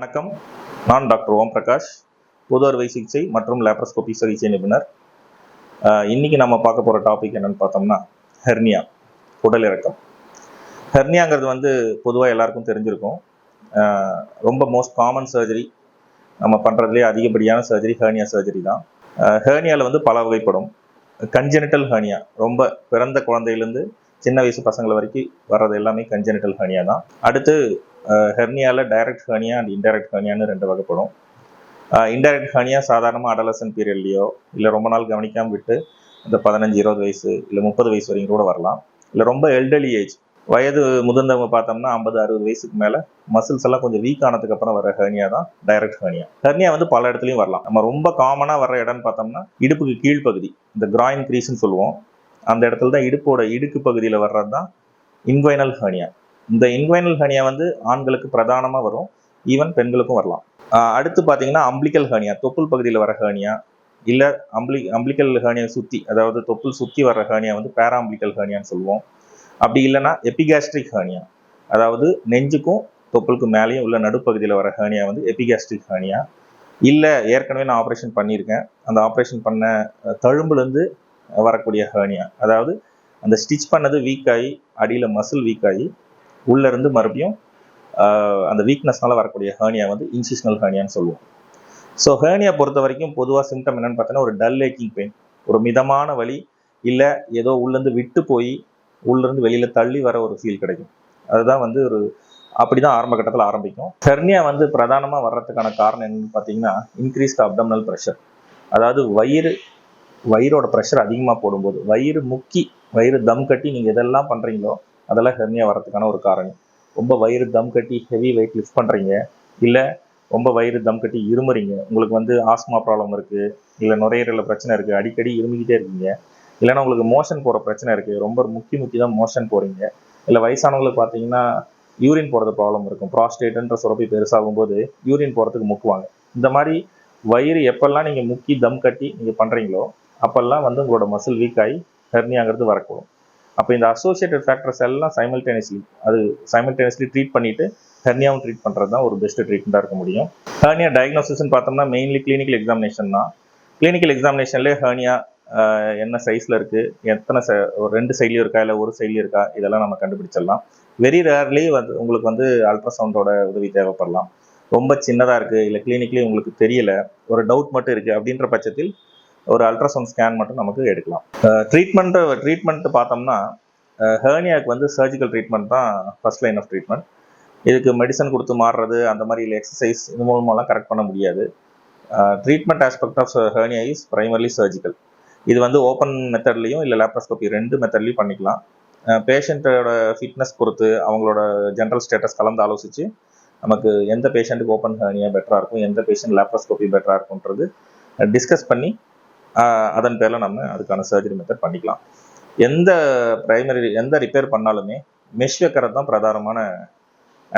வணக்கம். நான் டாக்டர் ஓம் பிரகாஷ், பொது அறுவை சிகிச்சை மற்றும் லேப்ரோஸ்கோபி சிகிச்சை நிபுணர். இன்னைக்கு நம்ம பார்க்க போகிற டாபிக் என்னன்னு பார்த்தோம்னா ஹெர்னியா, குடல் இறக்கம். ஹெர்னியாங்கிறது பொதுவாக எல்லாருக்கும் தெரிஞ்சிருக்கும். ரொம்ப மோஸ்ட் காமன் சர்ஜரி, நம்ம பண்ணுறதுலேயே அதிகப்படியான சர்ஜரி ஹெர்னியா சர்ஜரி தான். ஹெர்னியாவில் பல வகைப்படும். கன்ஜெனிட்டல் ஹெர்னியா, ரொம்ப பிறந்த குழந்தையிலேருந்து சின்ன வயசு பசங்களை வரைக்கும் வர்றது எல்லாமே கன்ஜெனிட்டல் ஹெர்னியா தான். அடுத்து ஹெர்னியாவில் டைரக்ட் ஹெர்னியா அண்ட் இன்டைரக்ட் ஹெர்னியான்னு ரெண்டு வகைப்படும். இன்டைரக்ட் ஹெர்னியா சாதாரணமாக அடலசன்ட் பீரியட்லையோ இல்லை ரொம்ப நாள் கவனிக்காமல் விட்டு இந்த 15-20 வயசு இல்லை 30 வயசு வரைக்கும் கூட வரலாம். இல்லை ரொம்ப எல்டர்லி ஏஜ், வயது முதிர்ந்தவங்க பார்த்தோம்னா 50-60 வயசுக்கு மேலே மசில்ஸ் எல்லாம் கொஞ்சம் வீக் ஆனதுக்கு அப்புறம் வர ஹெர்னியா தான் டைரக்ட் ஹெர்னியா. ஹெர்னியா பல இடத்துலையும் வரலாம். நம்ம ரொம்ப காமனாக வர இடம்னு பார்த்தோம்னா இடுப்புக்கு கீழ்ப்பகுதி, இந்த கிராயின் கிரீஸ்ன்னு சொல்லுவோம். அந்த இடத்துல தான் இடுக்கு பகுதியில் வர்றது தான் இன்குவைனல் ஹெர்னியா. இந்த இன்குவைனல் ஹெர்னியா ஆண்களுக்கு பிரதானமாக வரும், ஈவன் பெண்களுக்கும் வரலாம். அடுத்து பார்த்தீங்கன்னா அம்பிளிக்கல் ஹெர்னியா, தொப்புள் பகுதியில் வர ஹெர்னியா. இல்லை அம்பிளிக்கல் ஹெர்னியா சுற்றி, அதாவது தொப்புள் சுற்றி வர ஹெர்னியா பேராம்பிளிக்கல் ஹெர்னியான்னு சொல்லுவோம். அப்படி இல்லைன்னா எபிகாஸ்ட்ரிக் ஹெர்னியா, அதாவது நெஞ்சுக்கும் தொப்புளுக்கும் மேலேயும் உள்ள நடுப்பகுதியில் வர ஹெர்னியா எபிகாஸ்ட்ரிக் ஹெர்னியா. இல்லை ஏற்கனவே நான் ஆப்ரேஷன் பண்ணியிருக்கேன், அந்த ஆப்ரேஷன் பண்ண தழும்புலேருந்து வரக்கூடிய ஹெர்னியா, அதாவது அந்த ஸ்டிச் பண்ணது வீக் ஆகி அடியில் மசில் வீக் ஆகி உள்ளேருந்து மறுபடியும் அந்த வீக்னஸ்னால வரக்கூடிய ஹெர்னியா இன்சிஷனல் ஹெர்னியான்னு சொல்லுவோம். ஸோ ஹெர்னியா பொறுத்த வரைக்கும் பொதுவாக சிம்டம் என்னென்னு பார்த்தீங்கன்னா ஒரு டல் ஏக்கிங் பெயின், ஒரு மிதமான வலி, இல்லை ஏதோ உள்ளேருந்து விட்டு போய் உள்ளேருந்து வெளியில் தள்ளி வர ஒரு ஃபீல் கிடைக்கும். அதுதான் ஒரு அப்படி தான் ஆரம்ப கட்டத்தில் ஆரம்பிக்கும். ஹெர்னியா பிரதானமாக வர்றதுக்கான காரணம் என்னன்னு பார்த்தீங்கன்னா இன்க்ரீஸ்ட் அப்டமினல் ப்ரெஷர், அதாவது வயிறோட ப்ரெஷர் அதிகமாக போடும்போது, வயிறு தம் கட்டி நீங்கள் எதெல்லாம் பண்ணுறீங்களோ அதெல்லாம் ஹெர்னியா வரதுக்கான ஒரு காரணம். ரொம்ப வயிறு தம் கட்டி ஹெவி வெயிட் லிஃப்ட் பண்ணுறீங்க, இல்லை ரொம்ப வயிறு தம் கட்டி இருமுறீங்க, உங்களுக்கு ஆஸ்மா ப்ராப்ளம் இருக்குது, இல்லை நுரையீரலில் பிரச்சனை இருக்குது, அடிக்கடி இருமிக்கிட்டே இருக்கீங்க, இல்லைன்னா உங்களுக்கு மோஷன் போகிற பிரச்சனை இருக்குது, ரொம்ப முக்கி தான் மோஷன் போகிறீங்க, இல்லை வயசானவங்களுக்கு பார்த்தீங்கன்னா யூரின் போகிறது ப்ராப்ளம் இருக்கும், ப்ராஸ்டேட்ன்ற சுரப்பி பெருசாகும் போது யூரின் போகிறதுக்கு முக்குவாங்க. இந்த மாதிரி வயிறு எப்பெல்லாம் நீங்கள் முக்கி தம் கட்டி நீங்கள் பண்ணுறீங்களோ அப்போல்லாம் உங்களோட மசில் வீக் ஆகி ஹெர்னியாங்கிறது வரக்கூடும். அப்போ இந்த அசோசியேட்டட் ஃபேக்டர்ஸ் எல்லாம் சைமல்டேனியஸ்லி ட்ரீட் பண்ணிவிட்டு ஹெர்னியாவும் ட்ரீட் பண்ணுறது தான் ஒரு பெஸ்ட் ட்ரீட்மெண்ட்டாக இருக்க முடியும். ஹெர்னியா டயக்னோசிஸ்ன்னு பார்த்தோம்னா மெயின்லி கிளினிக்கல் எக்ஸாமினேஷன் தான். கிளினிக்கல் எக்ஸாமினேஷன்லேயே ஹெர்னியா என்ன சைஸில் இருக்குது, எத்தனை ஒரு 2 சைட்லையும் இருக்கா இல்லை ஒரு சைட்லையும் இருக்கா, இதெல்லாம் நம்ம கண்டுபிடிச்சிடலாம். வெரி ரேர்லி உங்களுக்கு அல்ட்ராசவுண்டோட உதவி தேவைப்படலாம். ரொம்ப சின்னதாக இருக்குது, இல்லை கிளினிக்லேயே உங்களுக்கு தெரியலை, ஒரு டவுட் மட்டும் இருக்குது அப்படின்ற பட்சத்தில் ஒரு அல்ட்ராசவுண்ட் ஸ்கேன் மட்டும் நமக்கு எடுக்கலாம். ட்ரீட்மெண்ட் பார்த்தோம்னா ஹெர்னியாவுக்கு சர்ஜிக்கல் ட்ரீட்மெண்ட் தான் ஃபர்ஸ்ட் லைன் ஆஃப் ட்ரீட்மெண்ட். இதுக்கு மெடிசன் கொடுத்து மாறுறது அந்த மாதிரி இல்லை எக்ஸசைஸ் இது மூலமாலாம் கரெக்ட் பண்ண முடியாது. Treatment aspect of hernia is primarily surgical. இது ஓப்பன் மெத்தட்லையும் இல்லை லேப்ரோஸ்கோபி 2 மெத்தட்லையும் பண்ணிக்கலாம். பேஷண்ட்டோட ஃபிட்னஸ் பொறுத்து அவங்களோட ஜென்ரல் ஸ்டேட்டஸ் கலந்து ஆலோசித்து நமக்கு எந்த பேஷண்ட்டுக்கு ஓப்பன் ஹெர்னியா பெட்டராக இருக்கும், எந்த பேஷண்ட் லேப்ரோஸ்கோபி பெட்டராக இருக்கும்ன்றது டிஸ்கஸ் பண்ணி அதன் பேரில் நம்ம அதுக்கான சர்ஜரி மெத்தட் பண்ணிக்கலாம். எந்த ரிப்பேர் பண்ணாலுமே மெஷ் வைக்கிறது தான் பிரதானமான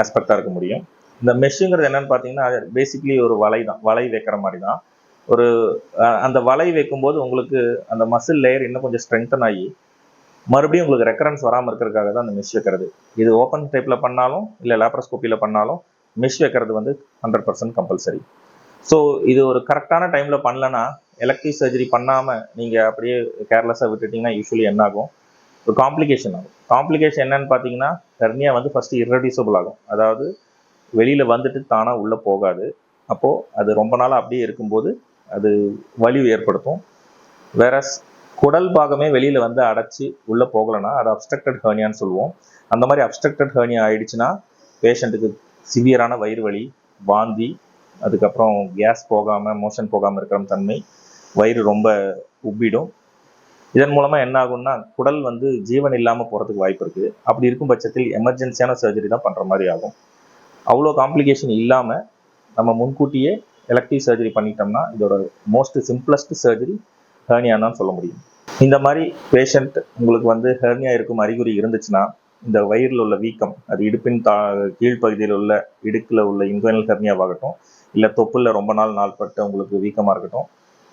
ஆஸ்பெக்டாக இருக்க முடியும். இந்த மெஷ்ஷுங்கிறது என்னன்னு பார்த்தீங்கன்னா பேசிக்லி ஒரு வலை வைக்கிற மாதிரி தான். அந்த வலை வைக்கும்போது உங்களுக்கு அந்த மசில் லேயர் இன்னும் கொஞ்சம் ஸ்ட்ரெங்தன் ஆகி மறுபடியும் உங்களுக்கு ரெக்கரன்ஸ் வராமல் இருக்கிறதுக்காக தான் அந்த மெஷ் வைக்கிறது. இது ஓப்பன் டைப்பில் பண்ணாலும் இல்லை லேப்ரோஸ்கோப்பியில் பண்ணாலும் மெஷ் வைக்கிறது 100% கம்பல்சரி. ஸோ இது ஒரு கரெக்டான டைமில் பண்ணலன்னா, எலக்டிவ் சர்ஜரி பண்ணாமல் நீங்கள் அப்படியே கேர்லெஸ்ஸாக விட்டுட்டிங்கன்னா யூஸ்வலி என்ன ஆகும், ஒரு காம்ப்ளிகேஷன் ஆகும். காம்ப்ளிகேஷன் என்னன்னு பார்த்தீங்கன்னா ஹெர்னியா ஃபஸ்ட்டு இர்ரெடியூசபிள் ஆகும், அதாவது வெளியில் வந்துட்டு தானாக உள்ளே போகாது. அப்போது அது ரொம்ப நாளாக அப்படியே இருக்கும்போது அது வலி ஏற்படுத்தும். வேற குடல் பாகமே வெளியில் அடைச்சி உள்ளே போகலைன்னா அது அப்ஸ்ட்ரக்டட் ஹெர்னியான்னு சொல்லுவோம். அந்த மாதிரி அப்ஸ்ட்ரக்டட் ஹெர்னியா ஆயிடுச்சுன்னா பேஷண்ட்டுக்கு சிவியரான வயிறு வலி, வாந்தி, அதுக்கப்புறம் கேஸ் போகாமல் மோஷன் போகாமல் இருக்கிற தன்மை, வயிறு ரொம்ப உப்பிடும். இதன் மூலமாக என்ன ஆகும்னா குடல் ஜீவன் இல்லாமல் போகிறதுக்கு வாய்ப்பு இருக்குது. அப்படி இருக்கும் பட்சத்தில் எமர்ஜென்சியான சர்ஜரி தான் பண்ணுற மாதிரி ஆகும். அவ்வளோ காம்ப்ளிகேஷன் இல்லாமல் நம்ம முன்கூட்டியே எலக்டிவ் சர்ஜரி பண்ணிட்டோம்னா இதோட மோஸ்ட் சிம்பிளஸ்ட் சர்ஜரி ஹெர்னியான்னு சொல்ல முடியும். இந்த மாதிரி பேஷண்ட் உங்களுக்கு ஹெர்னியா இருக்கும் அறிகுறி இருந்துச்சுன்னா இந்த வயிறில் உள்ள வீக்கம், அது இடுப்பின் கீழ்ப்பகுதியில் உள்ள இடுக்கில் உள்ள இன்குவைனல் ஹெர்னியாவாகட்டும், இல்லை தொப்புளில் ரொம்ப நாள்பட்டு உங்களுக்கு வீக்கமாக இருக்கட்டும்,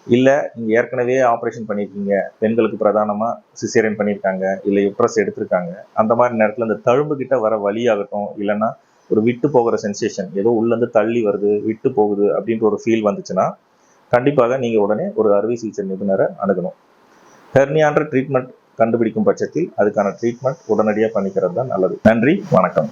இல்லை நீங்கள் ஏற்கனவே ஆப்ரேஷன் பண்ணியிருக்கீங்க, பெண்களுக்கு பிரதானமாக சிசேரியன் பண்ணியிருக்காங்க, இல்லை யுட்ரஸ் எடுத்திருக்காங்க, அந்த மாதிரி நேரத்தில் இந்த தழும்பு கிட்ட வர வலி ஆகட்டும், இல்லைன்னா ஒரு விட்டு போகிற சென்சேஷன், ஏதோ உள்ளேருந்து தள்ளி வருது, விட்டு போகுது அப்படின்ற ஒரு ஃபீல் வந்துச்சுன்னா கண்டிப்பாக நீங்கள் உடனே ஒரு அறுவை சிகிச்சை நிபுணரை அணுகணும். ஹெர்னியான்ற ட்ரீட்மெண்ட் கண்டுபிடிக்கும் பட்சத்தில் அதுக்கான ட்ரீட்மெண்ட் உடனடியாக பண்ணிக்கிறது தான் நல்லது. நன்றி, வணக்கம்.